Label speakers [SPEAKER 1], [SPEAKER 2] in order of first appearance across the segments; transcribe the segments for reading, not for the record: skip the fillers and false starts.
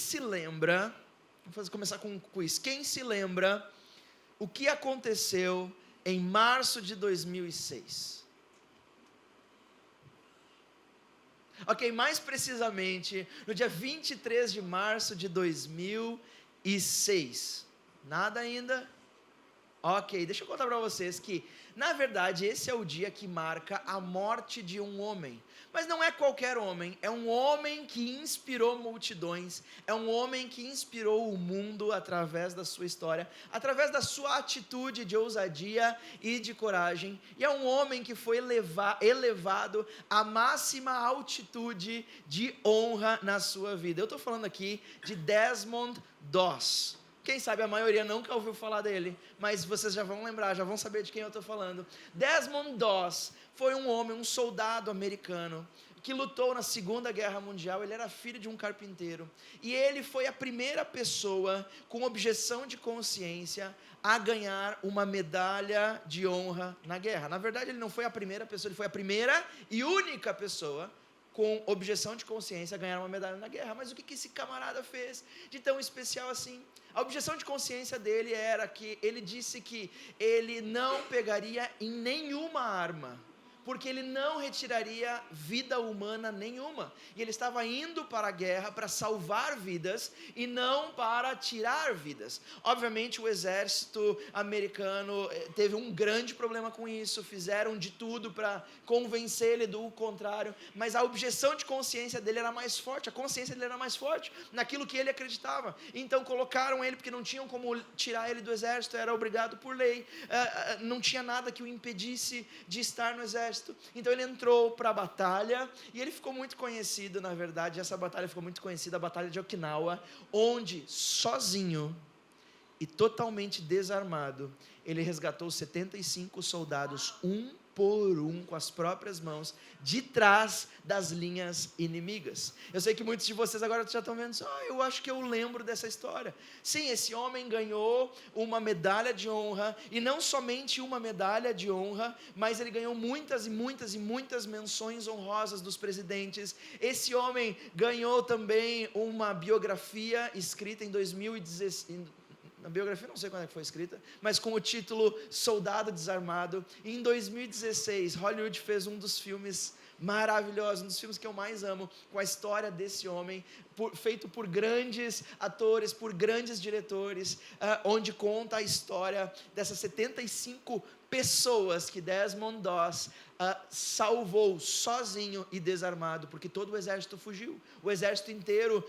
[SPEAKER 1] se lembra, vamos começar com um quiz, quem se lembra o que aconteceu em março de 2006? Ok, mais precisamente, no dia 23 de março de 2006. Nada ainda? Ok, deixa eu contar para vocês que, na verdade, esse é o dia que marca a morte de um homem. Mas não é qualquer homem, é um homem que inspirou multidões, é um homem que inspirou o mundo através da sua história, através da sua atitude de ousadia e de coragem, e é um homem que foi elevado à máxima altitude de honra na sua vida. Eu estou falando aqui de Desmond Doss. Quem sabe a maioria nunca ouviu falar dele, mas vocês já vão lembrar, já vão saber de quem eu estou falando. Desmond Doss foi um homem, um soldado americano, que lutou na Segunda Guerra Mundial. Ele era filho de um carpinteiro, e ele foi a primeira pessoa com objeção de consciência a ganhar uma medalha de honra na guerra. Na verdade, ele não foi a primeira pessoa, ele foi a primeira e única pessoa com objeção de consciência a ganhar uma medalha na guerra. Mas o que esse camarada fez de tão especial assim? A objeção de consciência dele era que ele disse que ele não pegaria em nenhuma arma, porque ele não retiraria vida humana nenhuma, e ele estava indo para a guerra para salvar vidas e não para tirar vidas. Obviamente o exército americano teve um grande problema com isso, fizeram de tudo para convencer ele do contrário, mas a objeção de consciência dele era mais forte, a consciência dele era mais forte naquilo que ele acreditava. Então colocaram ele, porque não tinham como tirar ele do exército, era obrigado por lei, não tinha nada que o impedisse de estar no exército. Então ele entrou para a batalha, e ele ficou muito conhecido, na verdade, essa batalha ficou muito conhecida, a Batalha de Okinawa, onde, sozinho e totalmente desarmado, ele resgatou 75 soldados, um por um, com as próprias mãos, de trás das linhas inimigas. Eu sei que muitos de vocês agora já estão vendo, eu acho que eu lembro dessa história. Sim, esse homem ganhou uma medalha de honra, e não somente uma medalha de honra, mas ele ganhou muitas e muitas e muitas menções honrosas dos presidentes. Esse homem ganhou também uma biografia escrita em 2016, a biografia não sei quando é que foi escrita, mas com o título Soldado Desarmado. E em 2016, Hollywood fez um dos filmes maravilhosos, um dos filmes que eu mais amo, com a história desse homem, feito por grandes atores, por grandes diretores, onde conta a história dessas 75 pessoas que Desmond Doss salvou sozinho e desarmado, porque todo o exército fugiu. O exército inteiro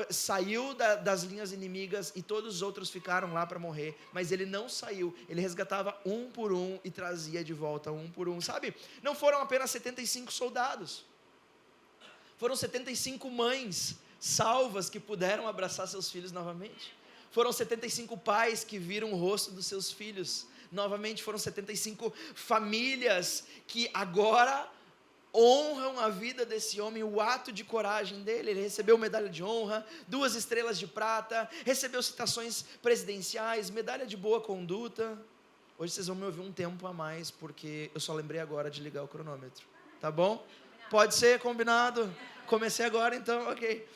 [SPEAKER 1] saiu das linhas inimigas, e todos os outros ficaram lá para morrer, mas ele não saiu. Ele resgatava um por um e trazia de volta um por um, sabe? Não foram apenas 75 soldados, foram 75 mães salvas que puderam abraçar seus filhos novamente. Foram 75 pais que viram o rosto dos seus filhos novamente. Foram 75 famílias que agora honram a vida desse homem, o ato de coragem dele. Ele recebeu medalha de honra, 2 estrelas de prata, recebeu citações presidenciais, medalha de boa conduta. Hoje vocês vão me ouvir um tempo a mais, porque eu só lembrei agora de ligar o cronômetro, tá bom? Pode ser, combinado? Comecei agora, então, ok.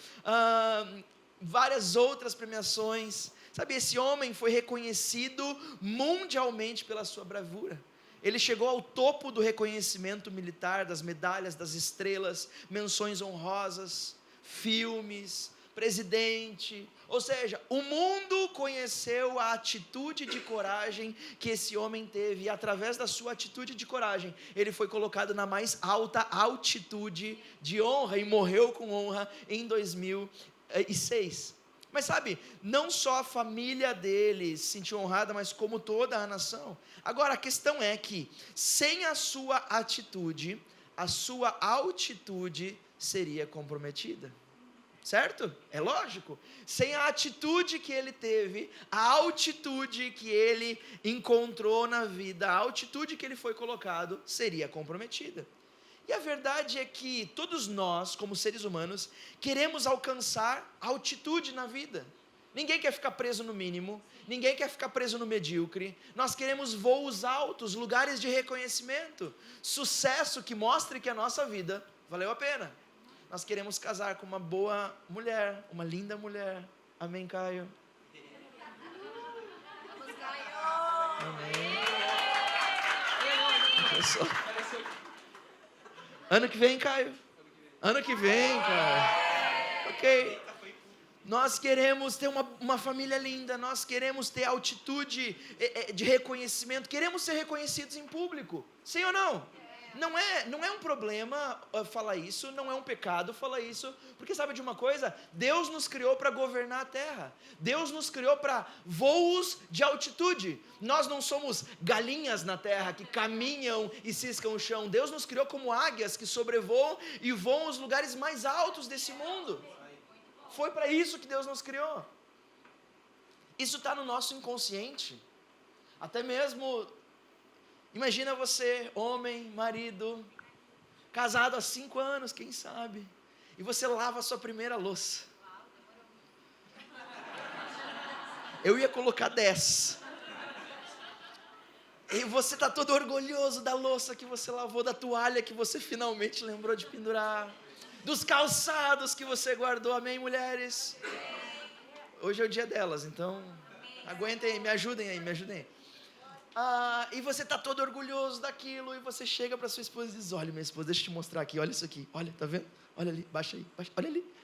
[SPEAKER 1] Várias outras premiações, sabe? Esse homem foi reconhecido mundialmente pela sua bravura. Ele chegou ao topo do reconhecimento militar, das medalhas, das estrelas, menções honrosas, filmes, presidente. Ou seja, o mundo conheceu a atitude de coragem que esse homem teve, e através da sua atitude de coragem, ele foi colocado na mais alta altitude de honra, e morreu com honra em 2006. Mas sabe, não só a família dele se sentiu honrada, mas como toda a nação. Agora a questão é que, sem a sua atitude, a sua altitude seria comprometida. Certo? É lógico. Sem a atitude que ele teve, a altitude que ele encontrou na vida, a altitude que ele foi colocado, seria comprometida. E a verdade é que todos nós, como seres humanos, queremos alcançar altitude na vida. Ninguém quer ficar preso no mínimo, ninguém quer ficar preso no medíocre. Nós queremos voos altos, lugares de reconhecimento, sucesso que mostre que a nossa vida valeu a pena. nós queremos casar com uma boa mulher, uma linda mulher. Amém, Caio?
[SPEAKER 2] Vamos, Caio!
[SPEAKER 1] Amém. Ano que vem, Caio. Ano que vem, cara. Ok. Nós queremos ter uma família linda, nós queremos ter altitude de reconhecimento, queremos ser reconhecidos em público, sim ou não? Não é um problema falar isso, não é um pecado falar isso, porque sabe de uma coisa? Deus nos criou para governar a terra, Deus nos criou para voos de altitude, nós não somos galinhas na terra que caminham e ciscam o chão, Deus nos criou como águias que sobrevoam e voam os lugares mais altos desse mundo. Foi para isso que Deus nos criou. Isso está no nosso inconsciente. Até mesmo, imagina você, homem, marido, casado há 5 anos, quem sabe, e você lava a sua primeira louça. Eu ia colocar 10. E você está todo orgulhoso da louça que você lavou, da toalha que você finalmente lembrou de pendurar, dos calçados que você guardou, amém, mulheres? Hoje é o dia delas, então aguentem aí, me ajudem aí. E você está todo orgulhoso daquilo, e você chega para sua esposa e diz: olha, minha esposa, deixa eu te mostrar aqui, olha isso aqui, olha, tá vendo? Olha ali, baixa aí, olha ali,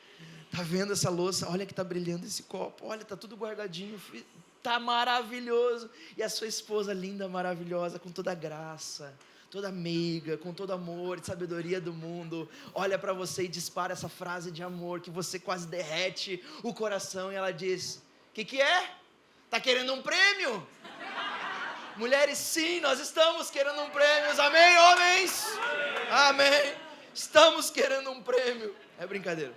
[SPEAKER 1] tá vendo essa louça? Olha que tá brilhando esse copo, olha, tá tudo guardadinho, tá maravilhoso. E a sua esposa linda, maravilhosa, com toda a graça, toda meiga, com todo amor e sabedoria do mundo, olha para você e dispara essa frase de amor que você quase derrete o coração, e ela diz: que é? Tá querendo um prêmio? Mulheres, sim, nós estamos querendo um prêmio, amém, homens? Amém, estamos querendo um prêmio, é brincadeira.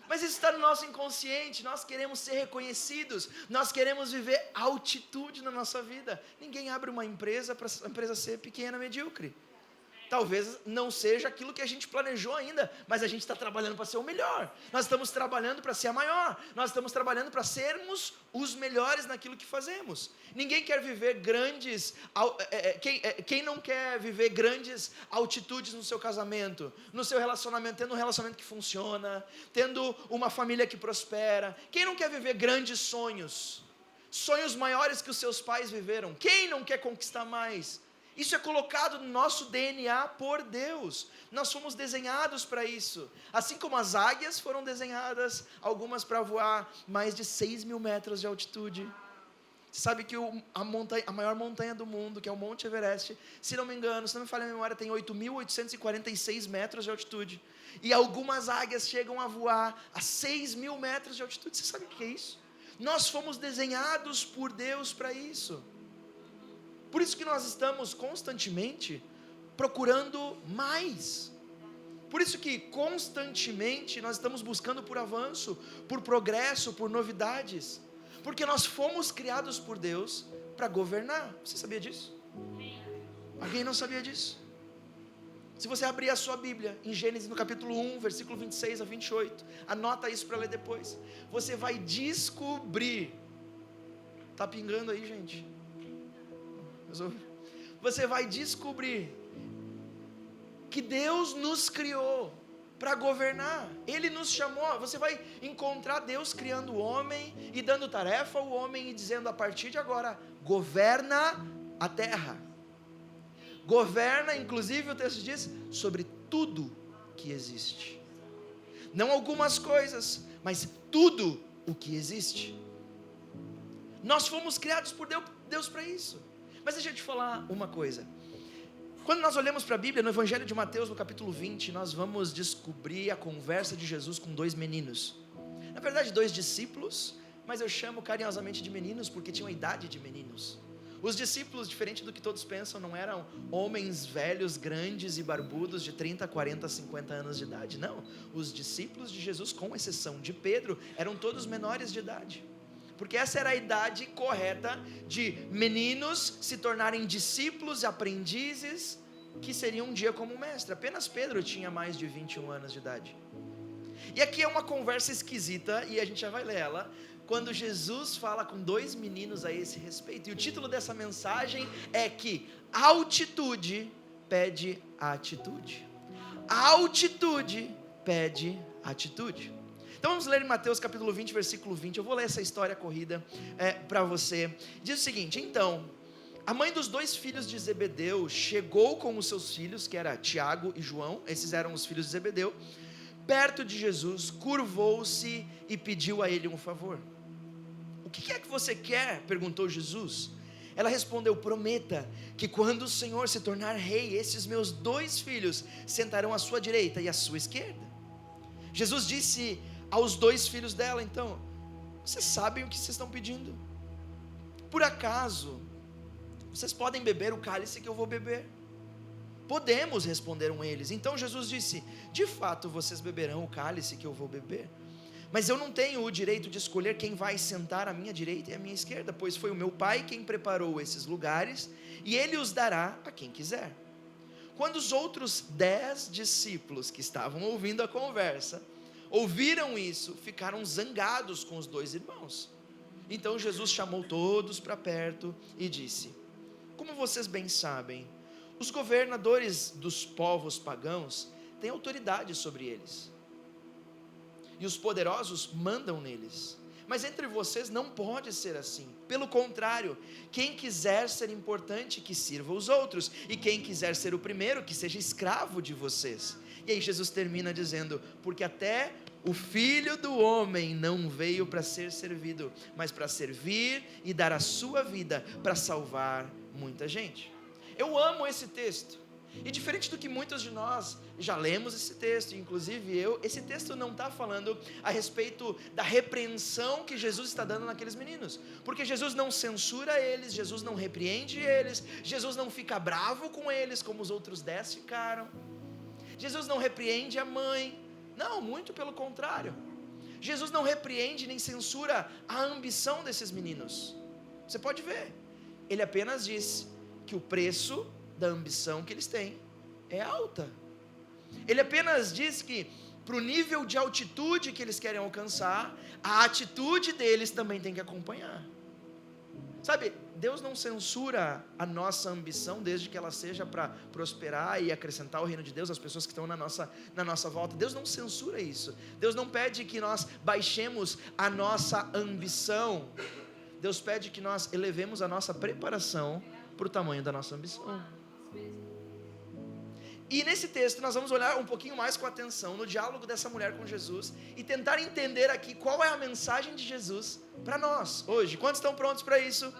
[SPEAKER 1] Mas isso está no nosso inconsciente, nós queremos ser reconhecidos, nós queremos viver altitude na nossa vida. Ninguém abre uma empresa para a empresa ser pequena, medíocre. Talvez não seja aquilo que a gente planejou ainda, mas a gente está trabalhando para ser o melhor. Nós estamos trabalhando para ser a maior. Nós estamos trabalhando para sermos os melhores naquilo que fazemos. Ninguém quer viver grandes... Quem não quer viver grandes altitudes no seu casamento, no seu relacionamento, tendo um relacionamento que funciona, tendo uma família que prospera? Quem não quer viver grandes sonhos? Sonhos maiores que os seus pais viveram? Quem não quer conquistar mais? Isso é colocado no nosso DNA por Deus. Nós fomos desenhados para isso. Assim como as águias foram desenhadas, algumas para voar mais de 6.000 metros de altitude. Você sabe que a maior montanha do mundo, que é o Monte Everest, se não me engano, se não me falha a memória, tem 8.846 metros de altitude. E algumas águias chegam a voar a 6.000 metros de altitude. Você sabe o que é isso? Nós fomos desenhados por Deus para isso. Por isso que nós estamos constantemente procurando mais. Por isso que constantemente nós estamos buscando por avanço, por progresso, por novidades. Porque nós fomos criados por Deus para governar. Você sabia disso? Alguém não sabia disso? Se você abrir a sua Bíblia, em Gênesis no capítulo 1, versículo 26 a 28, anota isso para ler depois. Você vai descobrir. Está pingando aí, gente? Você vai descobrir que Deus nos criou para governar. Ele nos chamou. Você vai encontrar Deus criando o homem e dando tarefa ao homem e dizendo: a partir de agora, governa a terra. Governa, inclusive o texto diz, sobre tudo que existe. Não algumas coisas, mas tudo o que existe. Nós fomos criados por Deus para isso. Mas deixa eu te falar uma coisa. Quando nós olhamos para a Bíblia, no Evangelho de Mateus, no capítulo 20, nós vamos descobrir a conversa de Jesus com 2 meninos. Na verdade, 2 discípulos, mas eu chamo carinhosamente de meninos porque tinham a idade de meninos. Os discípulos, diferente do que todos pensam, não eram homens velhos, grandes e barbudos de 30, 40, 50 anos de idade. Não, os discípulos de Jesus, com exceção de Pedro, eram todos menores de idade. Porque essa era a idade correta de meninos se tornarem discípulos e aprendizes que seriam um dia como mestre. Apenas Pedro tinha mais de 21 anos de idade. E aqui é uma conversa esquisita, e a gente já vai ler ela, quando Jesus fala com 2 meninos a esse respeito. E o título dessa mensagem é que a altitude pede a atitude. A altitude pede atitude. Então vamos ler em Mateus capítulo 20, versículo 20. Eu vou ler essa história corrida para você. Diz o seguinte: então, a mãe dos 2 filhos de Zebedeu chegou com os seus filhos, que era Tiago e João, esses eram os filhos de Zebedeu, perto de Jesus, curvou-se e pediu a ele um favor. O que é que você quer? Perguntou Jesus. Ela respondeu: prometa que quando o Senhor se tornar rei, esses meus 2 filhos sentarão à sua direita e à sua esquerda. Jesus disse aos 2 filhos dela: então, vocês sabem o que vocês estão pedindo? Por acaso vocês podem beber o cálice que eu vou beber? Podemos, responderam eles. Então Jesus disse: de fato vocês beberão o cálice que eu vou beber, mas eu não tenho o direito de escolher quem vai sentar à minha direita e à minha esquerda, pois foi o meu Pai quem preparou esses lugares, e Ele os dará a quem quiser. Quando os outros 10 discípulos que estavam ouvindo a conversa ouviram isso, ficaram zangados com os 2 irmãos. Então Jesus chamou todos para perto e disse: como vocês bem sabem, os governadores dos povos pagãos têm autoridade sobre eles, e os poderosos mandam neles. Mas entre vocês não pode ser assim. Pelo contrário, quem quiser ser importante, que sirva os outros, e quem quiser ser o primeiro, que seja escravo de vocês. E aí Jesus termina dizendo: porque até o Filho do Homem não veio para ser servido, mas para servir e dar a sua vida para salvar muita gente. Eu amo esse texto. E diferente do que muitos de nós já lemos esse texto, inclusive esse texto não está falando a respeito da repreensão que Jesus está dando naqueles meninos, porque Jesus não censura eles, Jesus não repreende eles, Jesus não fica bravo com eles como os outros 10 ficaram, Jesus não repreende a mãe, não, muito pelo contrário. Jesus não repreende nem censura a ambição desses meninos. Você pode ver, ele apenas diz que o preço da ambição que eles têm é alta. Ele apenas diz que para o nível de altitude que eles querem alcançar, a atitude deles também tem que acompanhar. Sabe, Deus não censura a nossa ambição, desde que ela seja para prosperar e acrescentar o reino de Deus às pessoas que estão na nossa volta. Deus não censura isso. Deus não pede que nós baixemos a nossa ambição. Deus pede que nós elevemos a nossa preparação para o tamanho da nossa ambição. E nesse texto nós vamos olhar um pouquinho mais com atenção no diálogo dessa mulher com Jesus e tentar entender aqui qual é a mensagem de Jesus para nós hoje. Quantos estão prontos para isso?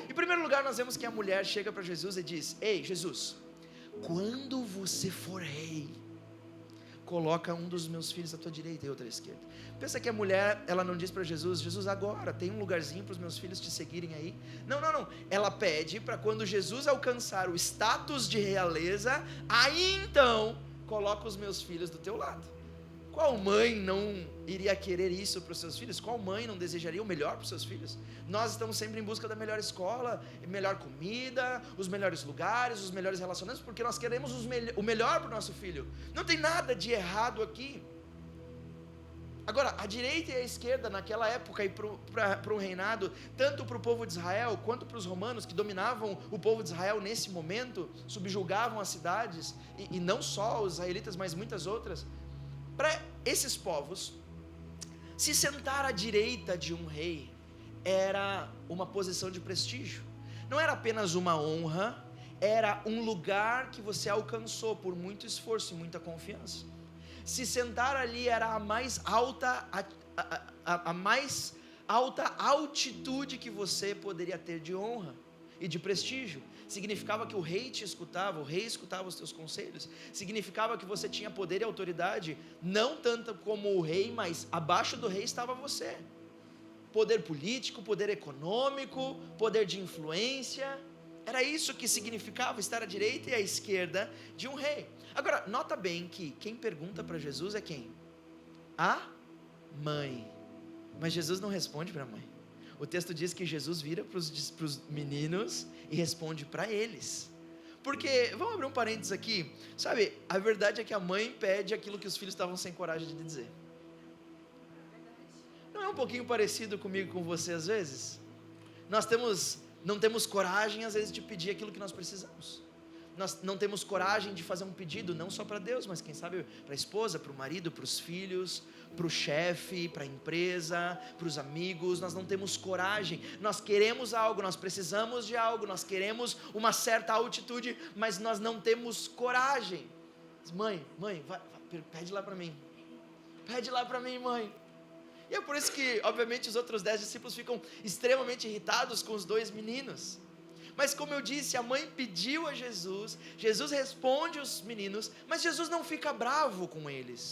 [SPEAKER 1] Em primeiro lugar, nós vemos que a mulher chega para Jesus e diz: ei, Jesus, quando você for rei, coloca um dos meus filhos à tua direita e outro à esquerda. Pensa que a mulher, ela não diz para Jesus: Jesus, agora tem um lugarzinho para os meus filhos te seguirem aí. Não. Ela pede para quando Jesus alcançar o status de realeza, aí então coloca os meus filhos do teu lado. Qual mãe não iria querer isso para os seus filhos? Qual mãe não desejaria o melhor para os seus filhos? Nós estamos sempre em busca da melhor escola, melhor comida, os melhores lugares, os melhores relacionamentos, porque nós queremos o melhor para o nosso filho. Não tem nada de errado aqui. Agora, a direita e a esquerda naquela época e para o reinado, tanto para o povo de Israel quanto para os romanos que dominavam o povo de Israel nesse momento, subjugavam as cidades, e não só os israelitas, mas muitas outras. Para esses povos, se sentar à direita de um rei era uma posição de prestígio. Não era apenas uma honra, era um lugar que você alcançou por muito esforço e muita confiança. Se sentar ali era a mais alta altitude que você poderia ter de honra e de prestígio. Significava que o rei te escutava, o rei escutava os teus conselhos. Significava que você tinha poder e autoridade, não tanto como o rei, mas abaixo do rei estava você. Poder político, poder econômico, poder de influência. Era isso que significava estar à direita e à esquerda de um rei. Agora, nota bem que quem pergunta para Jesus é quem? A mãe. Mas Jesus não responde para a mãe. O texto diz que Jesus vira para os meninos e responde para eles. Porque, vamos abrir um parênteses aqui, sabe, a verdade é que a mãe pede aquilo que os filhos estavam sem coragem de dizer. Não é um pouquinho parecido comigo e com você às vezes? Nós não temos coragem às vezes de pedir aquilo que nós precisamos. nós não temos coragem de fazer um pedido, não só para Deus, mas quem sabe para a esposa, para o marido, para os filhos, para o chefe, para a empresa, para os amigos. Nós não temos coragem. Nós queremos algo, nós precisamos de algo, nós queremos uma certa altitude, mas nós não temos coragem. Mãe, vai, pede lá para mim. Pede lá para mim, mãe. E é por isso que, obviamente, os outros 10 discípulos ficam extremamente irritados com os 2 meninos. Mas como eu disse, a mãe pediu a Jesus, Jesus responde os meninos, mas Jesus não fica bravo com eles.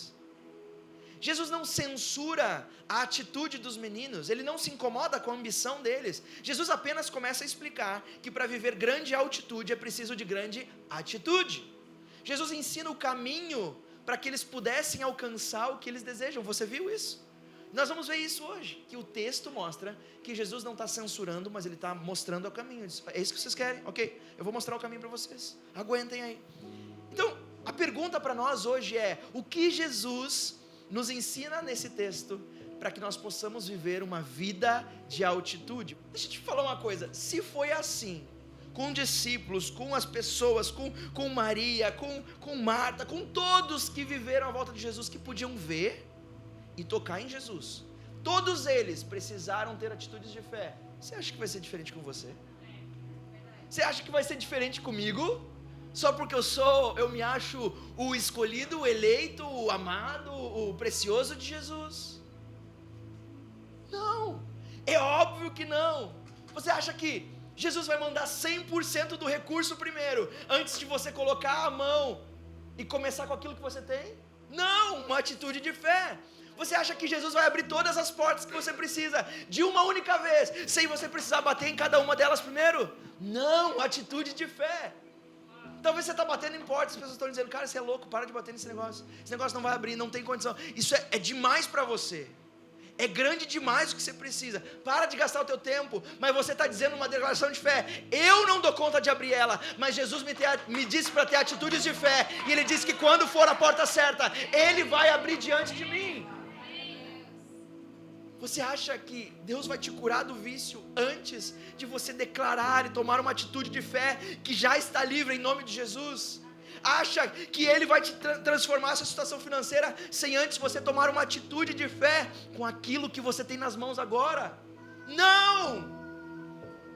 [SPEAKER 1] Jesus não censura a atitude dos meninos, ele não se incomoda com a ambição deles. Jesus apenas começa a explicar que para viver grande altitude é preciso de grande atitude. Jesus ensina o caminho para que eles pudessem alcançar o que eles desejam. Você viu isso? Nós vamos ver isso hoje, que o texto mostra que Jesus não está censurando, mas ele está mostrando o caminho. Ele diz, é isso que vocês querem? Ok, eu vou mostrar o caminho para vocês, aguentem aí. Então, a pergunta para nós hoje é, o que Jesus nos ensina nesse texto, para que nós possamos viver uma vida de altitude? Deixa eu te falar uma coisa, se foi assim, com discípulos, com as pessoas, com Maria, com Marta, com todos que viveram à volta de Jesus, que podiam ver e tocar em Jesus, todos eles precisaram ter atitudes de fé. Você acha que vai ser diferente com você? Você acha que vai ser diferente comigo? Só porque eu me acho o escolhido, o eleito, o amado, o precioso de Jesus? Não, é óbvio que não. Você acha que Jesus vai mandar 100% do recurso primeiro, antes de você colocar a mão e começar com aquilo que você tem? Não, uma atitude de fé. Você acha que Jesus vai abrir todas as portas que você precisa, de uma única vez, sem você precisar bater em cada uma delas primeiro? Não, atitude de fé. Talvez você está batendo em portas, as pessoas estão dizendo, cara, você é louco, para de bater nesse negócio. Esse negócio não vai abrir, não tem condição. Isso é demais para você. É grande demais o que você precisa. Para de gastar o teu tempo. Mas você está dizendo uma declaração de fé. Eu não dou conta de abrir ela, mas Jesus me disse para ter atitudes de fé. E Ele disse que quando for a porta certa, Ele vai abrir diante de mim. Você acha que Deus vai te curar do vício antes de você declarar e tomar uma atitude de fé que já está livre em nome de Jesus? Acha que Ele vai te transformar essa situação financeira sem antes você tomar uma atitude de fé com aquilo que você tem nas mãos agora? Não!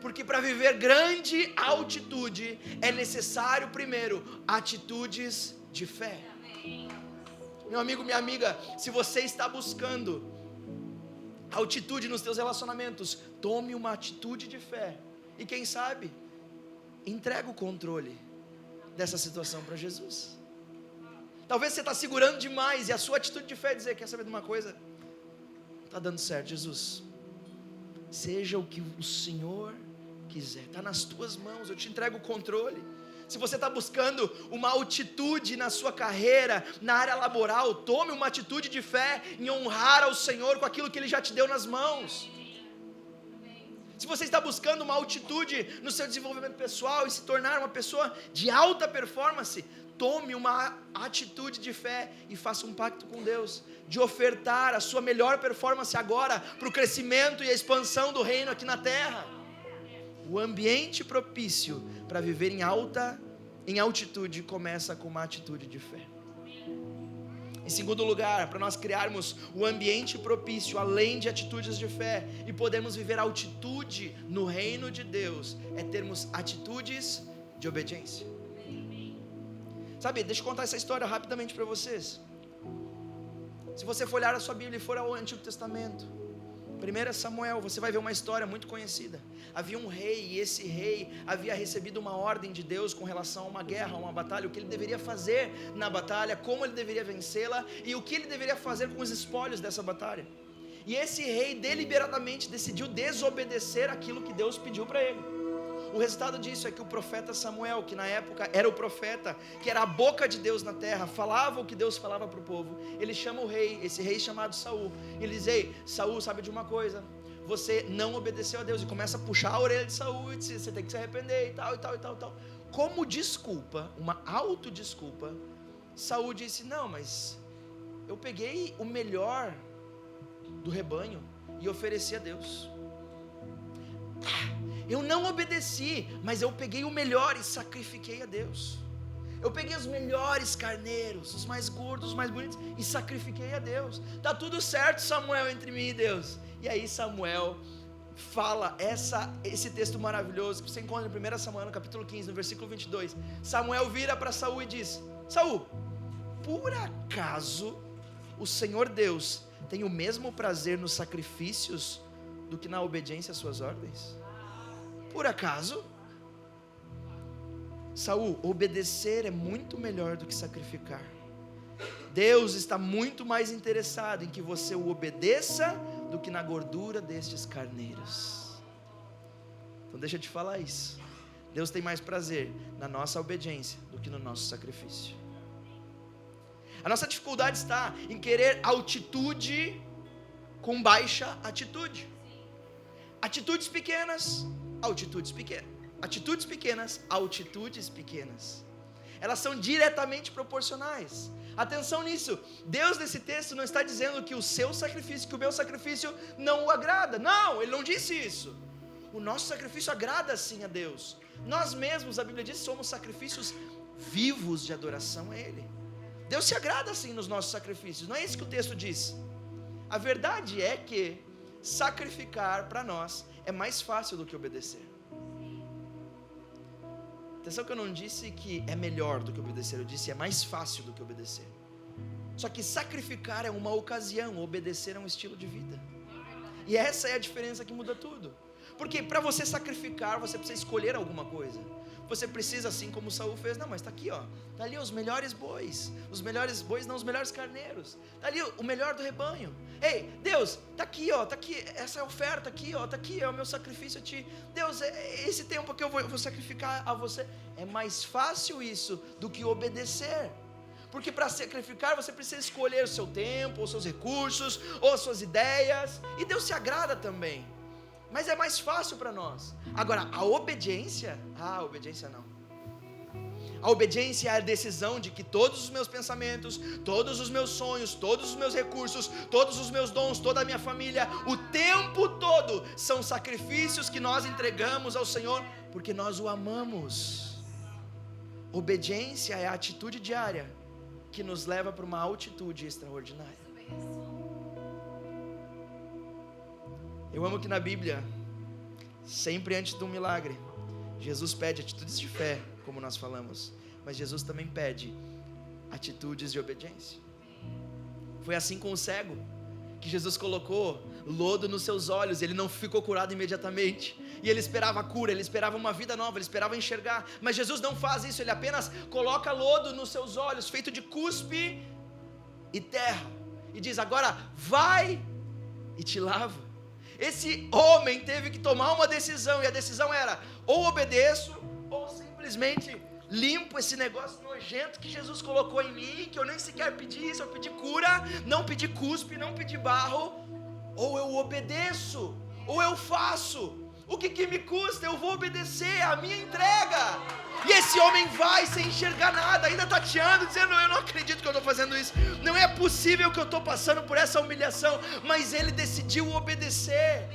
[SPEAKER 1] Porque para viver grande altitude é necessário primeiro atitudes de fé. Meu amigo, minha amiga, se você está buscando altitude nos teus relacionamentos, tome uma atitude de fé. E quem sabe, entrega o controle dessa situação para Jesus. Talvez você está segurando demais e a sua atitude de fé é dizer, quer saber de uma coisa? Está dando certo, Jesus. Seja o que o Senhor quiser, está nas tuas mãos, eu te entrego o controle. Se você está buscando uma altitude na sua carreira, na área laboral, tome uma atitude de fé em honrar ao Senhor com aquilo que Ele já te deu nas mãos. Se você está buscando uma altitude no seu desenvolvimento pessoal e se tornar uma pessoa de alta performance, tome uma atitude de fé e faça um pacto com Deus, de ofertar a sua melhor performance agora para o crescimento e a expansão do reino aqui na terra. O ambiente propício para viver em altitude começa com uma atitude de fé. Em segundo lugar, para nós criarmos o ambiente propício, além de atitudes de fé, e podermos viver altitude no reino de Deus, é termos atitudes de obediência. Sabe, deixa eu contar essa história rapidamente para vocês. Se você for olhar a sua Bíblia e for ao Antigo Testamento, 1 Samuel, você vai ver uma história muito conhecida. Havia um rei, e esse rei havia recebido uma ordem de Deus com relação a uma guerra, a uma batalha, o que ele deveria fazer na batalha, como ele deveria vencê-la, e o que ele deveria fazer com os espólios dessa batalha. E esse rei deliberadamente decidiu desobedecer aquilo que Deus pediu para ele. O resultado disso é que o profeta Samuel, que na época era o profeta, que era a boca de Deus na terra, falava o que Deus falava para o povo. Ele chama o rei, esse rei chamado Saul. Ele diz, ei, Saul, sabe de uma coisa? Você não obedeceu a Deus. E começa a puxar a orelha de Saul e diz, você tem que se arrepender e tal, e tal, e tal, e tal. Como desculpa, uma autodesculpa, Saul disse, não, mas eu peguei o melhor do rebanho e ofereci a Deus. Eu não obedeci, mas eu peguei o melhor e sacrifiquei a Deus. Eu peguei os melhores carneiros, os mais gordos, os mais bonitos, e sacrifiquei a Deus. Tá tudo certo, Samuel, entre mim e Deus. E aí Samuel fala esse texto maravilhoso que você encontra em 1 Samuel, no capítulo 15, no versículo 22. Samuel vira para Saul e diz: Saul, por acaso o Senhor Deus tem o mesmo prazer nos sacrifícios do que na obediência às suas ordens? Por acaso? Saul, obedecer é muito melhor do que sacrificar. Deus está muito mais interessado em que você o obedeça do que na gordura destes carneiros. Então deixa eu te falar isso. Deus tem mais prazer na nossa obediência do que no nosso sacrifício. A nossa dificuldade está em querer altitude com baixa atitude. Atitudes pequenas, altitudes pequenas. Atitudes pequenas, altitudes pequenas. Elas são diretamente proporcionais. Atenção nisso. Deus nesse texto não está dizendo que o seu sacrifício, que o meu sacrifício não o agrada. Não, Ele não disse isso. O nosso sacrifício agrada sim a Deus. Nós mesmos, a Bíblia diz, somos sacrifícios vivos de adoração a Ele. Deus se agrada sim nos nossos sacrifícios. Não é isso que o texto diz. A verdade é que sacrificar para nós é mais fácil do que obedecer. Atenção que eu não disse que é melhor do que obedecer, eu disse é mais fácil do que obedecer. Só que sacrificar é uma ocasião, obedecer é um estilo de vida. E essa é a diferença que muda tudo. Porque para você sacrificar, você precisa escolher alguma coisa. Você precisa, assim como Saul fez, não, mas está aqui, ó, está ali os melhores bois, não, os melhores carneiros, está ali o melhor do rebanho. Ei, Deus, está aqui, ó, está aqui, essa é a oferta aqui, ó, está aqui, é o meu sacrifício a ti. Deus, esse tempo que eu vou sacrificar a você, é mais fácil isso do que obedecer. Porque para sacrificar você precisa escolher o seu tempo, os seus recursos, ou as suas ideias, e Deus se agrada também. Mas é mais fácil para nós. Agora, a obediência não. A obediência é a decisão de que todos os meus pensamentos, todos os meus sonhos, todos os meus recursos, todos os meus dons, toda a minha família, o tempo todo, são sacrifícios que nós entregamos ao Senhor, porque nós o amamos. Obediência é a atitude diária que nos leva para uma altitude extraordinária. Eu amo que na Bíblia, sempre antes de um milagre, Jesus pede atitudes de fé, como nós falamos, mas Jesus também pede atitudes de obediência. Foi assim com o cego, que Jesus colocou lodo nos seus olhos, ele não ficou curado imediatamente, e ele esperava a cura, ele esperava uma vida nova, ele esperava enxergar, mas Jesus não faz isso, ele apenas coloca lodo nos seus olhos, feito de cuspe e terra, e diz: agora vai e te lava. Esse homem teve que tomar uma decisão, e a decisão era: ou obedeço, ou simplesmente limpo esse negócio nojento que Jesus colocou em mim, que eu nem sequer pedi isso, eu pedi cura, não pedi cuspe, não pedi barro, ou eu obedeço, ou eu faço. O que me custa? Eu vou obedecer, a minha entrega. E esse homem vai sem enxergar nada, ainda tateando, dizendo: eu não acredito que eu estou fazendo isso, não é possível que eu estou passando por essa humilhação, mas ele decidiu obedecer.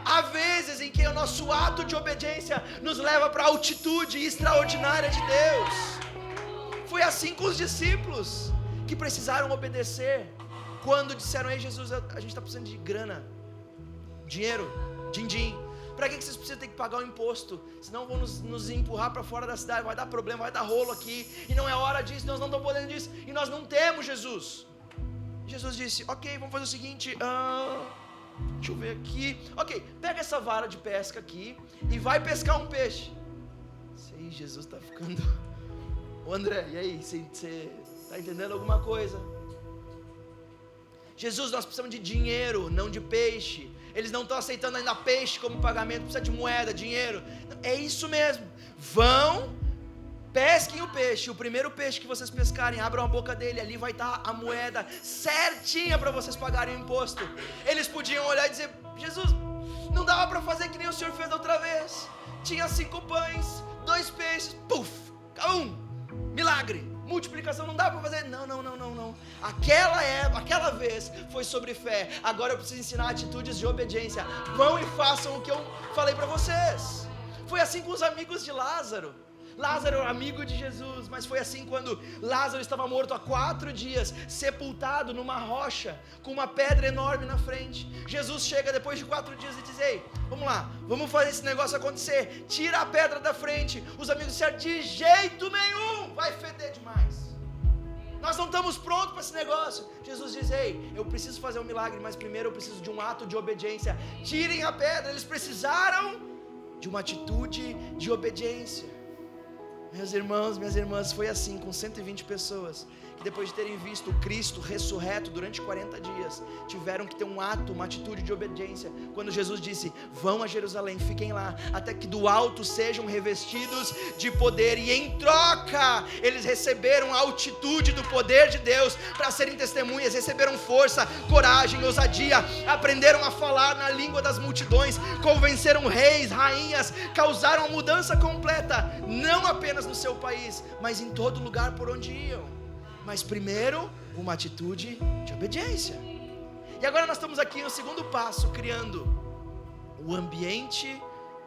[SPEAKER 1] Há vezes em que o nosso ato de obediência nos leva para a altitude extraordinária de Deus. Foi assim com os discípulos, que precisaram obedecer, quando disseram: ei Jesus, a gente está precisando de grana, dinheiro, din-din. Para que vocês precisam ter que pagar o imposto? Senão vão nos empurrar para fora da cidade, vai dar problema, vai dar rolo aqui, e não é hora disso, nós não estamos podendo disso, e nós não temos Jesus. Jesus disse: ok, vamos fazer o seguinte, deixa eu ver aqui, ok, pega essa vara de pesca aqui, e vai pescar um peixe. Sei, Jesus está ficando... Ô André, e aí, você está entendendo alguma coisa? Jesus, nós precisamos de dinheiro, não de peixe. Eles não estão aceitando ainda peixe como pagamento, precisa de moeda, dinheiro. É isso mesmo. Vão, pesquem o peixe. O primeiro peixe que vocês pescarem, abram a boca dele. Ali vai estar a moeda certinha para vocês pagarem o imposto. Eles podiam olhar e dizer: Jesus, não dava para fazer que nem o Senhor fez da outra vez. Tinha 5 pães, 2 peixes, puf, milagre. multiplicação não dá para fazer. Não. Aquela vez foi sobre fé. Agora eu preciso ensinar atitudes de obediência. Vão e façam o que eu falei para vocês. Foi assim com os amigos de Lázaro. Lázaro era amigo de Jesus, mas foi assim quando Lázaro estava morto há 4 dias, sepultado numa rocha, com uma pedra enorme na frente. Jesus chega depois de 4 dias e diz: ei, vamos lá, vamos fazer esse negócio acontecer, tira a pedra da frente. Os amigos disseram: de jeito nenhum, vai feder demais, nós não estamos prontos para esse negócio. Jesus diz: ei, eu preciso fazer um milagre, mas primeiro eu preciso de um ato de obediência. Tirem a pedra. Eles precisaram de uma atitude de obediência. Meus irmãos, minhas irmãs, foi assim com 120 pessoas, que depois de terem visto o Cristo ressurreto durante 40 dias, tiveram que ter um ato, uma atitude de obediência, quando Jesus disse: vão a Jerusalém, fiquem lá, até que do alto sejam revestidos de poder, e em troca, eles receberam a altitude do poder de Deus, para serem testemunhas, receberam força, coragem, ousadia, aprenderam a falar na língua das multidões, convenceram reis, rainhas, causaram a mudança completa, não apenas no seu país, mas em todo lugar por onde iam. Mas primeiro, uma atitude de obediência. E agora nós estamos aqui no segundo passo, criando o ambiente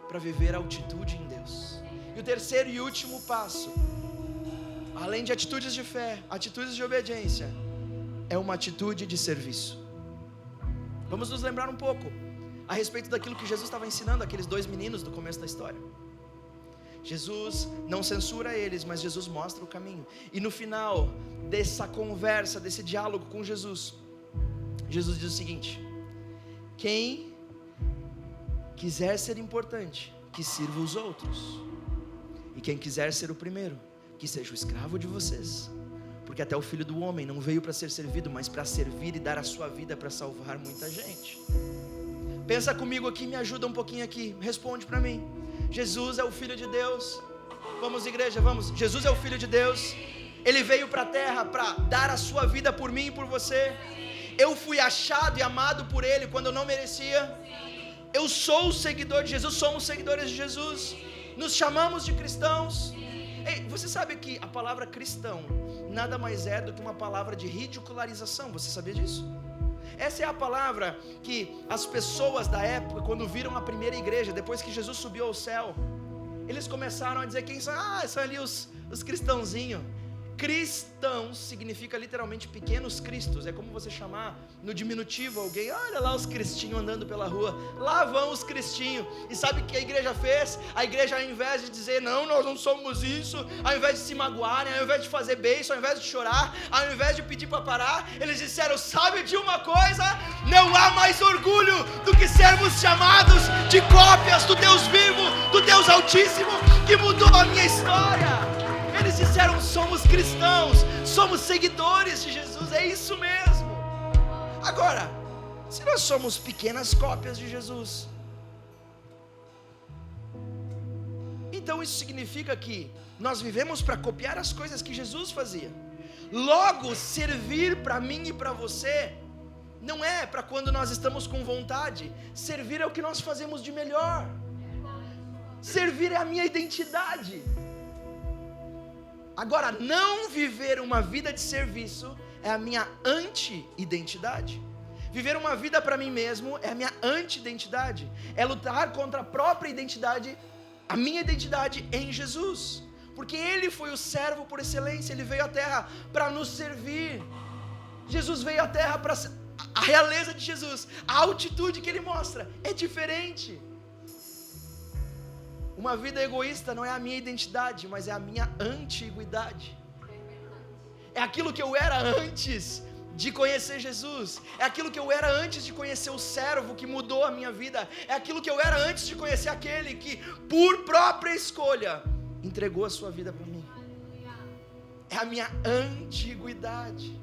[SPEAKER 1] para viver a altitude em Deus. E o terceiro e último passo, além de atitudes de fé, atitudes de obediência, é uma atitude de serviço. Vamos nos lembrar um pouco a respeito daquilo que Jesus estava ensinando aqueles 2 meninos do começo da história. Jesus não censura eles, mas Jesus mostra o caminho. E no final dessa conversa, desse diálogo com Jesus, Jesus diz o seguinte: quem quiser ser importante, que sirva os outros. E quem quiser ser o primeiro, que seja o escravo de vocês. Porque até o Filho do Homem não veio para ser servido, mas para servir e dar a sua vida para salvar muita gente. Pensa comigo aqui, me ajuda um pouquinho aqui, responde para mim. Jesus é o Filho de Deus. Vamos, igreja, vamos. Jesus é o Filho de Deus. Ele veio para a terra para dar a sua vida por mim e por você. Eu fui achado e amado por Ele quando eu não merecia. Eu sou o seguidor de Jesus, somos seguidores de Jesus. Nos chamamos de cristãos. Ei, você sabe que a palavra cristão nada mais é do que uma palavra de ridicularização. Você sabia disso? Essa é a palavra que as pessoas da época, quando viram a primeira igreja, depois que Jesus subiu ao céu, eles começaram a dizer: quem são? São ali os cristãozinhos. Cristãos significa literalmente pequenos cristos. É como você chamar no diminutivo alguém: olha lá os cristinhos andando pela rua, lá vão os cristinhos. E sabe o que a igreja fez? A igreja, ao invés de dizer: não, nós não somos isso, ao invés de se magoarem, ao invés de fazer beijo, ao invés de chorar, ao invés de pedir para parar, eles disseram: sabe de uma coisa? Não há mais orgulho do que sermos chamados de cópias do Deus vivo, do Deus Altíssimo, que mudou a minha história. Eles disseram: somos cristãos, somos seguidores de Jesus, é isso mesmo. Agora, se nós somos pequenas cópias de Jesus, então isso significa que nós vivemos para copiar as coisas que Jesus fazia. Logo, servir para mim e para você não é para quando nós estamos com vontade. Servir é o que nós fazemos de melhor. Servir é a minha identidade. Agora, não viver uma vida de serviço é a minha anti-identidade. Viver uma vida para mim mesmo é a minha anti-identidade. É lutar contra a própria identidade, a minha identidade em Jesus. Porque Ele foi o servo por excelência. Ele veio à terra para nos servir. Jesus veio à terra para... A realeza de Jesus, a altitude que Ele mostra é diferente. Uma vida egoísta não é a minha identidade, mas é a minha antiguidade. É aquilo que eu era antes de conhecer Jesus. É aquilo que eu era antes de conhecer o servo que mudou a minha vida. É aquilo que eu era antes de conhecer aquele que, por própria escolha, entregou a sua vida para mim. É a minha antiguidade.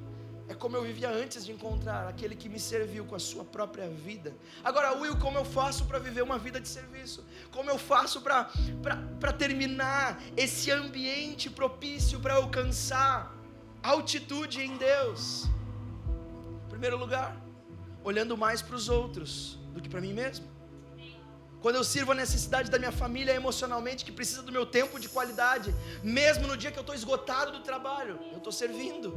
[SPEAKER 1] É como eu vivia antes de encontrar aquele que me serviu com a sua própria vida. Agora, Will, como eu faço para viver uma vida de serviço? Como eu faço para terminar esse ambiente propício para alcançar altitude em Deus? Em primeiro lugar, olhando mais para os outros do que para mim mesmo. Quando eu sirvo a necessidade da minha família emocionalmente, que precisa do meu tempo de qualidade, mesmo no dia que eu estou esgotado do trabalho, eu estou servindo.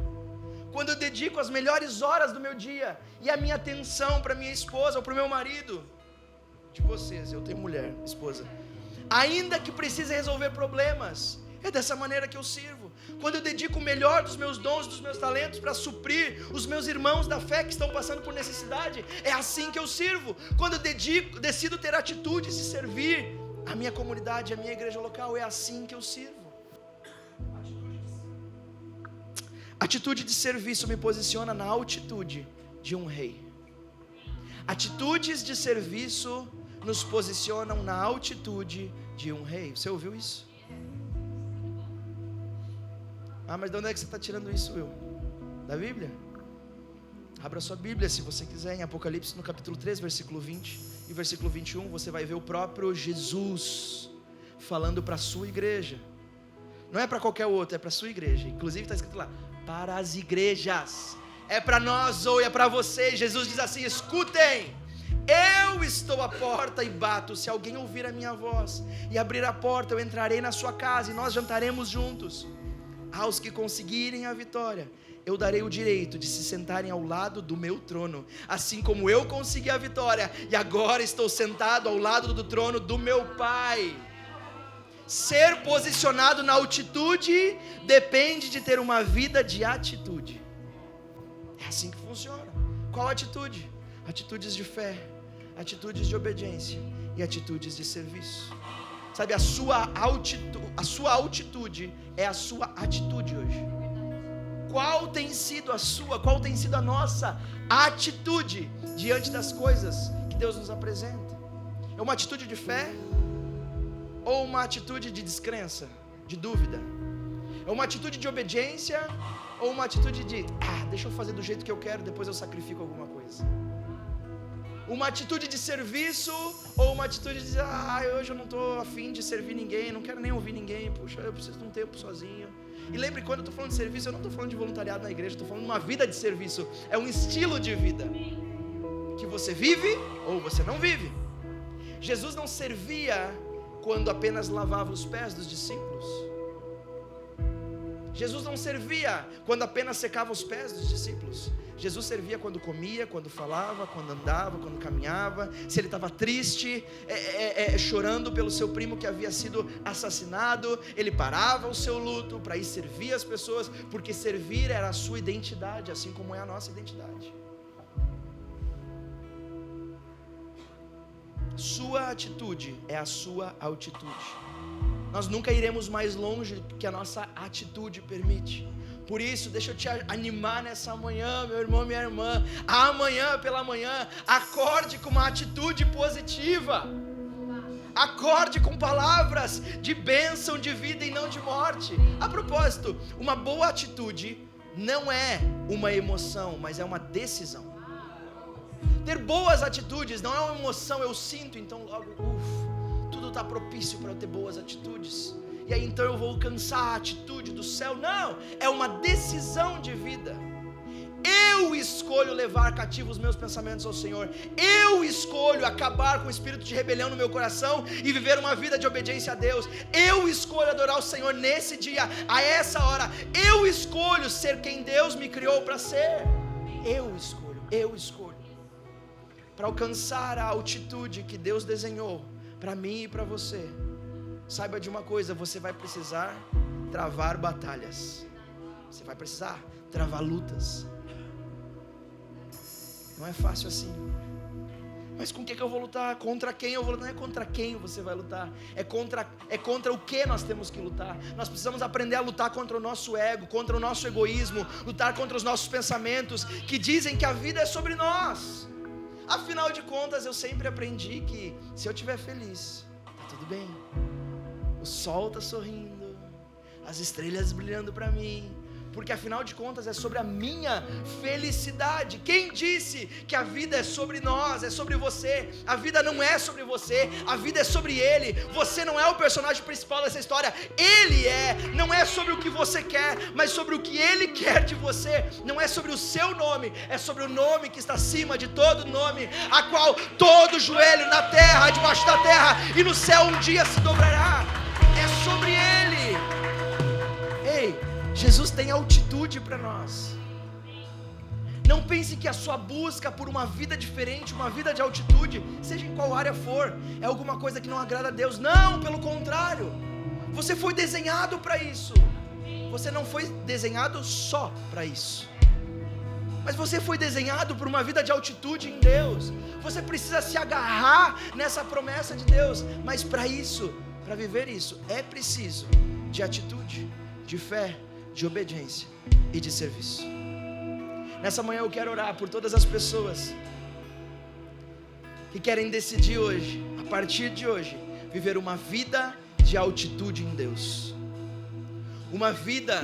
[SPEAKER 1] Quando eu dedico as melhores horas do meu dia e a minha atenção para minha esposa ou para o meu marido, de vocês, eu tenho mulher, esposa, ainda que precise resolver problemas, é dessa maneira que eu sirvo. Quando eu dedico o melhor dos meus dons, dos meus talentos para suprir os meus irmãos da fé que estão passando por necessidade, é assim que eu sirvo. Quando eu decido ter atitudes de servir a minha comunidade, a minha igreja local, é assim que eu sirvo. Atitude de serviço me posiciona na altitude de um rei. Atitudes de serviço nos posicionam na altitude de um rei. Você ouviu isso? Ah, mas de onde é que você está tirando isso, Will? Da Bíblia? Abra sua Bíblia, se você quiser, em Apocalipse, no capítulo 3, versículo 20 e versículo 21, você vai ver o próprio Jesus falando para a sua igreja. Não é para qualquer outro, é para a sua igreja. Inclusive está escrito lá, para as igrejas. É para nós ou é para vocês. Jesus diz assim, escutem, eu estou à porta e bato. Se alguém ouvir a minha voz e abrir a porta, eu entrarei na sua casa e nós jantaremos juntos. Aos que conseguirem a vitória, eu darei o direito de se sentarem ao lado do meu trono, assim como eu consegui a vitória e agora estou sentado ao lado do trono do meu Pai. Ser posicionado na altitude depende de ter uma vida de atitude. É assim que funciona. Qual atitude? Atitudes de fé, atitudes de obediência e atitudes de serviço. Sabe, a sua altitude é a sua atitude hoje. Qual tem sido a nossa atitude diante das coisas que Deus nos apresenta? É uma atitude de fé ou uma atitude de descrença, de dúvida? É uma atitude de obediência ou uma atitude de deixa eu fazer do jeito que eu quero, depois eu sacrifico alguma coisa? Uma atitude de serviço ou uma atitude de dizer, hoje eu não estou afim de servir ninguém, não quero nem ouvir ninguém, puxa, eu preciso de um tempo sozinho. E lembre, quando eu estou falando de serviço, eu não estou falando de voluntariado na igreja, estou falando de uma vida de serviço. É um estilo de vida que você vive ou você não vive. Jesus não servia quando apenas lavava os pés dos discípulos. Jesus não servia quando apenas secava os pés dos discípulos. Jesus servia quando comia, quando falava, quando andava, quando caminhava. Se ele estava triste, chorando pelo seu primo que havia sido assassinado, ele parava o seu luto para ir servir as pessoas, porque servir era a sua identidade, assim como é a nossa identidade. Sua atitude é a sua altitude. Nós nunca iremos mais longe do que a nossa atitude permite. Por isso, deixa eu te animar nessa manhã, meu irmão, minha irmã. Amanhã pela manhã, acorde com uma atitude positiva. Acorde com palavras de bênção, de vida e não de morte. A propósito, uma boa atitude não é uma emoção, mas é uma decisão. Ter boas atitudes não é uma emoção, eu sinto, então logo, tudo está propício para eu ter boas atitudes. E aí então eu vou alcançar a atitude do céu. Não, é uma decisão de vida. Eu escolho levar cativos os meus pensamentos ao Senhor. Eu escolho acabar com o espírito de rebelião no meu coração e viver uma vida de obediência a Deus. Eu escolho adorar o Senhor nesse dia, a essa hora. Eu escolho ser quem Deus me criou para ser. Eu escolho. Para alcançar a altitude que Deus desenhou para mim e para você, saiba de uma coisa, você vai precisar travar batalhas. Você vai precisar travar lutas. Não é fácil assim. Mas com o que eu vou lutar? Contra quem eu vou lutar? Não é contra quem você vai lutar. É contra o que nós temos que lutar. Nós precisamos aprender a lutar contra o nosso ego, contra o nosso egoísmo, lutar contra os nossos pensamentos que dizem que a vida é sobre nós. Afinal de contas, eu sempre aprendi que se eu estiver feliz, tá tudo bem. O sol está sorrindo, as estrelas brilhando para mim, porque afinal de contas é sobre a minha felicidade. Quem disse que a vida é sobre nós, é sobre você? A vida não é sobre você, a vida é sobre Ele. Você não é o personagem principal dessa história, Ele é. Não é sobre o que você quer, mas sobre o que Ele quer de você. Não é sobre o seu nome, é sobre o nome que está acima de todo nome, a qual todo joelho na terra, debaixo da terra e no céu um dia se dobrará. É sobre Ele. Ei, Jesus tem altitude para nós. Não pense que a sua busca por uma vida diferente, uma vida de altitude, seja em qual área for, é alguma coisa que não agrada a Deus. Não, pelo contrário, você foi desenhado para isso. Você não foi desenhado só para isso, mas você foi desenhado por uma vida de altitude em Deus. Você precisa se agarrar nessa promessa de Deus, mas para isso, para viver isso, é preciso de atitude, de fé, de obediência e de serviço. Nessa manhã eu quero orar por todas as pessoas que querem decidir hoje, a partir de hoje, viver uma vida de altitude em Deus. Uma vida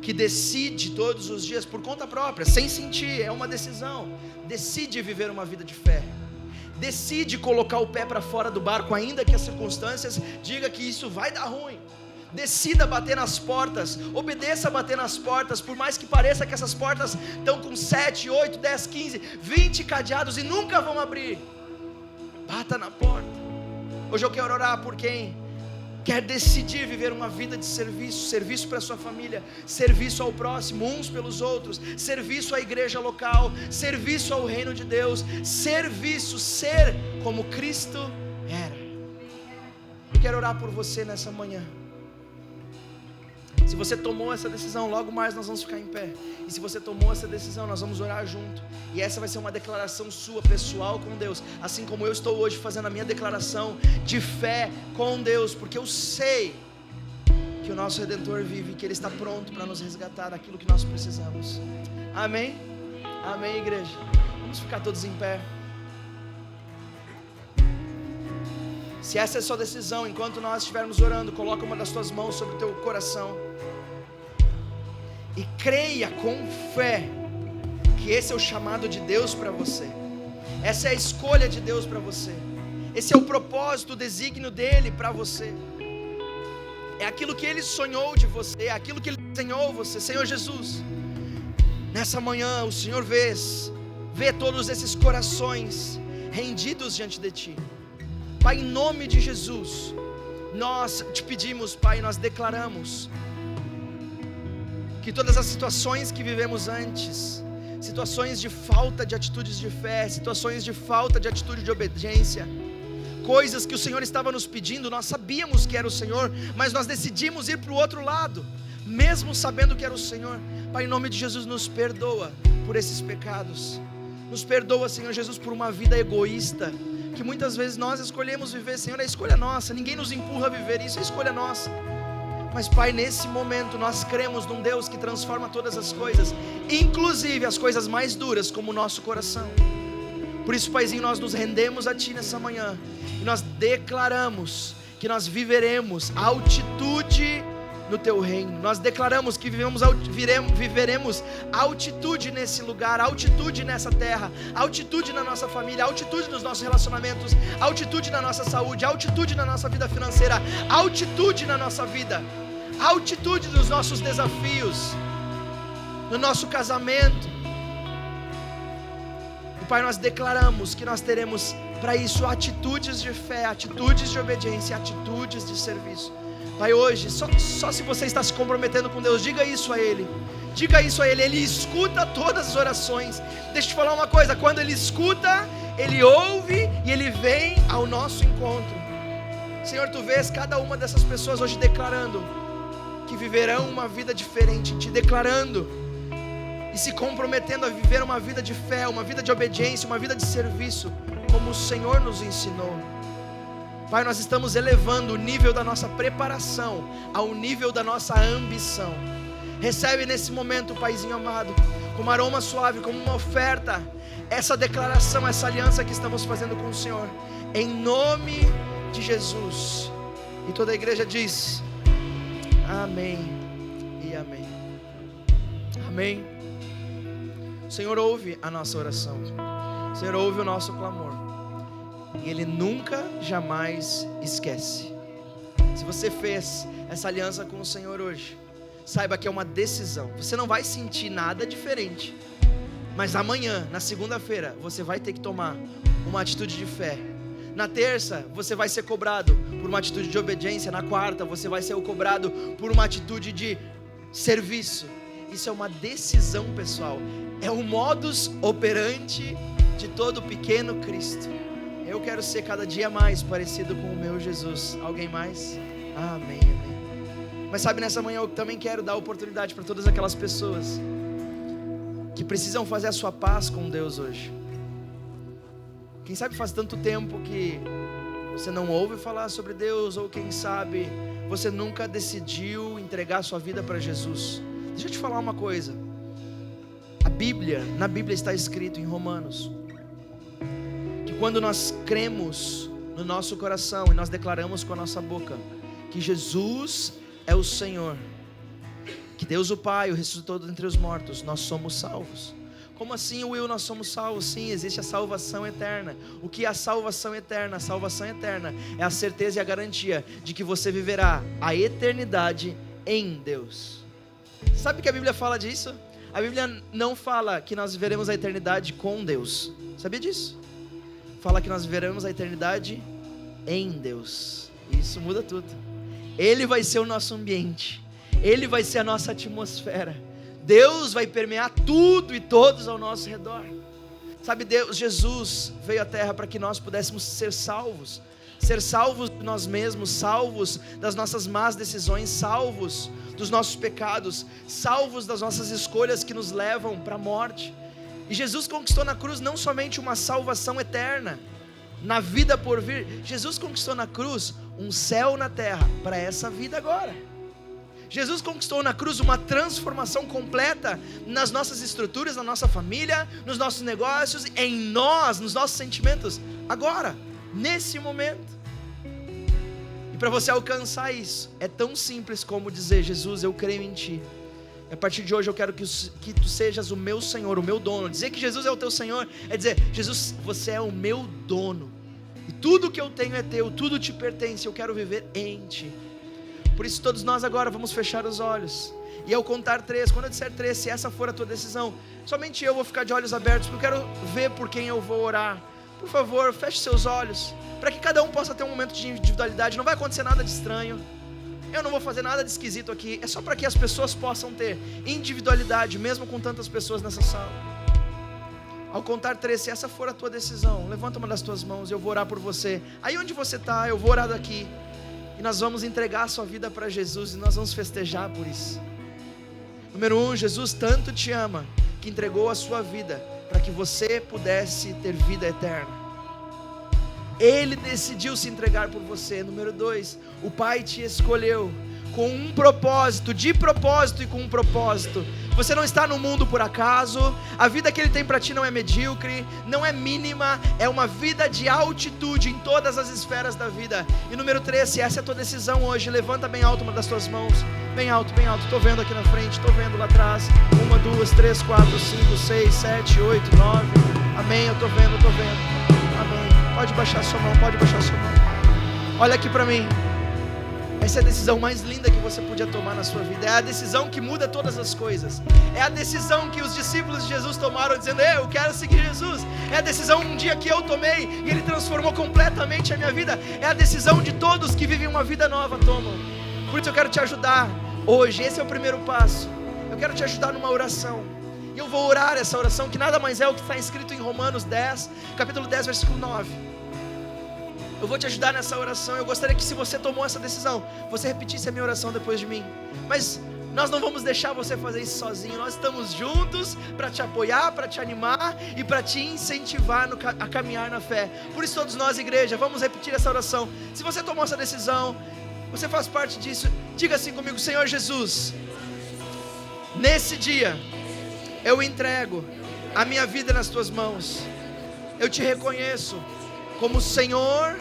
[SPEAKER 1] que decide todos os dias por conta própria, sem sentir, é uma decisão. Decide viver uma vida de fé. Decide colocar o pé para fora do barco, ainda que as circunstâncias digam que isso vai dar ruim. Decida bater nas portas, obedeça a bater nas portas, por mais que pareça que essas portas estão com 7, 8, 10, 15, 20 cadeados e nunca vão abrir. Bata na porta. Hoje eu quero orar por quem quer decidir viver uma vida de serviço, serviço para a sua família, serviço ao próximo, uns pelos outros, serviço à igreja local, serviço ao reino de Deus, serviço, ser como Cristo era. Eu quero orar por você nessa manhã. Se você tomou essa decisão, logo mais nós vamos ficar em pé. E se você tomou essa decisão, nós vamos orar junto. E essa vai ser uma declaração sua, pessoal, com Deus. Assim como eu estou hoje fazendo a minha declaração de fé com Deus. Porque eu sei que o nosso Redentor vive, que Ele está pronto para nos resgatar daquilo que nós precisamos. Amém? Amém, igreja? Vamos ficar todos em pé. Se essa é a sua decisão, enquanto nós estivermos orando, coloca uma das tuas mãos sobre o teu coração e creia com fé que esse é o chamado de Deus para você. Essa é a escolha de Deus para você. Esse é o propósito, o desígnio dEle para você. É aquilo que Ele sonhou de você, é aquilo que Ele desenhou você. Senhor Jesus, nessa manhã o Senhor vê todos esses corações rendidos diante de Ti. Pai, em nome de Jesus, nós te pedimos, Pai, nós declaramos que todas as situações que vivemos antes, situações de falta de atitudes de fé, situações de falta de atitude de obediência, coisas que o Senhor estava nos pedindo, nós sabíamos que era o Senhor, mas nós decidimos ir para o outro lado, mesmo sabendo que era o Senhor. Pai, em nome de Jesus, nos perdoa por esses pecados, nos perdoa, Senhor Jesus, por uma vida egoísta, que muitas vezes nós escolhemos viver. Senhor, é escolha nossa, ninguém nos empurra a viver isso, é escolha nossa. Mas Pai, nesse momento nós cremos num Deus que transforma todas as coisas, inclusive as coisas mais duras, como o nosso coração. Por isso, Paizinho, nós nos rendemos a Ti nessa manhã, e nós declaramos que nós viveremos altitude no Teu reino. Nós declaramos que viveremos altitude nesse lugar, altitude nessa terra, altitude na nossa família, altitude nos nossos relacionamentos, altitude na nossa saúde, altitude na nossa vida financeira, altitude na nossa vida, altitude nos nossos desafios, no nosso casamento. E Pai, nós declaramos que nós teremos para isso atitudes de fé, atitudes de obediência, atitudes de serviço. Pai, hoje, só se você está se comprometendo com Deus, diga isso a Ele. Diga isso a Ele. Ele escuta todas as orações. Deixa eu te falar uma coisa, quando Ele escuta, Ele ouve e Ele vem ao nosso encontro. Senhor, Tu vês cada uma dessas pessoas hoje declarando que viverão uma vida diferente, Te declarando e se comprometendo a viver uma vida de fé, uma vida de obediência, uma vida de serviço, como o Senhor nos ensinou. Pai, nós estamos elevando o nível da nossa preparação ao nível da nossa ambição. Recebe nesse momento, Paizinho amado, como aroma suave, como uma oferta, essa declaração, essa aliança que estamos fazendo com o Senhor, em nome de Jesus. E toda a igreja diz amém e amém. Amém? O Senhor ouve a nossa oração. O Senhor ouve o nosso clamor. E Ele nunca, jamais esquece. Se você fez essa aliança com o Senhor hoje, saiba que é uma decisão. Você não vai sentir nada diferente. Mas amanhã, na segunda-feira, você vai ter que tomar uma atitude de fé. Na terça, você vai ser cobrado por uma atitude de obediência. Na quarta, você vai ser cobrado por uma atitude de serviço. Isso é uma decisão, pessoal. É o modus operandi de todo pequeno Cristo. Eu quero ser cada dia mais parecido com o meu Jesus. Alguém mais? Amém, amém. Mas sabe, nessa manhã eu também quero dar oportunidade para todas aquelas pessoas que precisam fazer a sua paz com Deus hoje. Quem sabe faz tanto tempo que você não ouve falar sobre Deus, ou quem sabe você nunca decidiu entregar a sua vida para Jesus. Deixa eu te falar uma coisa. Na Bíblia está escrito em Romanos que quando nós cremos no nosso coração e nós declaramos com a nossa boca que Jesus é o Senhor, que Deus o Pai o ressuscitou dentre os mortos, nós somos salvos. Como assim, Will, nós somos salvos? Sim, existe a salvação eterna. O que é a salvação eterna? A salvação eterna é a certeza e a garantia de que você viverá a eternidade em Deus. Sabe que a Bíblia fala disso? A Bíblia não fala que nós viveremos a eternidade com Deus. Sabia disso? Fala que nós viveremos a eternidade em Deus. Isso muda tudo. Ele vai ser o nosso ambiente. Ele vai ser a nossa atmosfera. Deus vai permear tudo e todos ao nosso redor. Sabe, Jesus veio à terra para que nós pudéssemos ser salvos. Ser salvos de nós mesmos, salvos das nossas más decisões, salvos dos nossos pecados, salvos das nossas escolhas que nos levam para a morte. E Jesus conquistou na cruz não somente uma salvação eterna, na vida por vir. Jesus conquistou na cruz um céu na terra para essa vida agora. Jesus conquistou na cruz uma transformação completa nas nossas estruturas, na nossa família, nos nossos negócios, em nós, nos nossos sentimentos, agora, nesse momento. E para você alcançar isso, é tão simples como dizer: Jesus, eu creio em Ti. E a partir de hoje eu quero que Tu sejas o meu Senhor, o meu dono. Dizer que Jesus é o Teu Senhor é dizer: Jesus, Você é o meu dono. E tudo que eu tenho é Teu, tudo Te pertence, eu quero viver em Ti. Por isso todos nós agora vamos fechar os olhos. E ao contar 3, quando eu disser 3, se essa for a tua decisão, somente eu vou ficar de olhos abertos, porque eu quero ver por quem eu vou orar. Por favor, feche seus olhos, para que cada um possa ter um momento de individualidade. Não vai acontecer nada de estranho. Eu não vou fazer nada de esquisito aqui. É só para que as pessoas possam ter individualidade, mesmo com tantas pessoas nessa sala. Ao contar 3, se essa for a tua decisão, levanta uma das tuas mãos e eu vou orar por você. Aí onde você está, eu vou orar daqui. E nós vamos entregar a sua vida para Jesus, e nós vamos festejar por isso. Número 1, Jesus tanto te ama, que entregou a sua vida, para que você pudesse ter vida eterna. Ele decidiu se entregar por você. Número 2, o Pai te escolheu, com um propósito, de propósito e com um propósito. Você não está no mundo por acaso. A vida que Ele tem para ti não é medíocre, não é mínima, é uma vida de altitude em todas as esferas da vida. E número 3, se essa é a tua decisão hoje, levanta bem alto uma das tuas mãos. Bem alto, bem alto. Estou vendo aqui na frente, estou vendo lá atrás. 1, 2, 3, 4, 5, 6, 7, 8, 9. Amém, eu estou vendo. Amém. Pode baixar sua mão, Olha aqui para mim. Essa é a decisão mais linda que você podia tomar na sua vida. É a decisão que muda todas as coisas. É a decisão que os discípulos de Jesus tomaram, dizendo: eu quero seguir Jesus. É a decisão um dia que eu tomei e Ele transformou completamente a minha vida. É a decisão de todos que vivem uma vida nova tomam. Por isso eu quero te ajudar hoje. Esse é o primeiro passo. Eu quero te ajudar numa oração. E eu vou orar essa oração, que nada mais é o que está escrito em Romanos 10, capítulo 10, versículo 9. Eu vou te ajudar nessa oração. Eu gostaria que, se você tomou essa decisão, você repetisse a minha oração depois de mim. Mas nós não vamos deixar você fazer isso sozinho. Nós estamos juntos para te apoiar, para te animar e para te incentivar a caminhar na fé. Por isso todos nós, igreja, vamos repetir essa oração. Se você tomou essa decisão, você faz parte disso, diga assim comigo: Senhor Jesus, nesse dia eu entrego a minha vida nas Tuas mãos. Eu Te reconheço como Senhor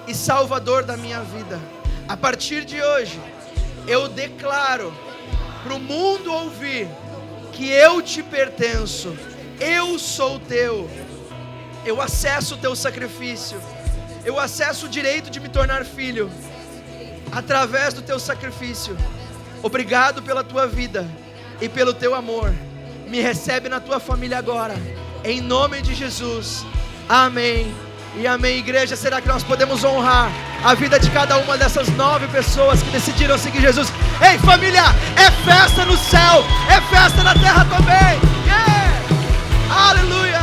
[SPEAKER 1] e Salvador da minha vida. A partir de hoje, eu declaro para o mundo ouvir que eu te pertenço, eu sou teu, eu acesso o teu sacrifício, eu acesso o direito de me tornar filho, através do teu sacrifício. Obrigado pela tua vida e pelo teu amor. Me recebe na tua família agora, em nome de Jesus. Amém e amém. Igreja, será que nós podemos honrar a vida de cada uma dessas 9 pessoas que decidiram seguir Jesus? Ei, família, é festa no céu, é festa na terra também. Yeah! Aleluia.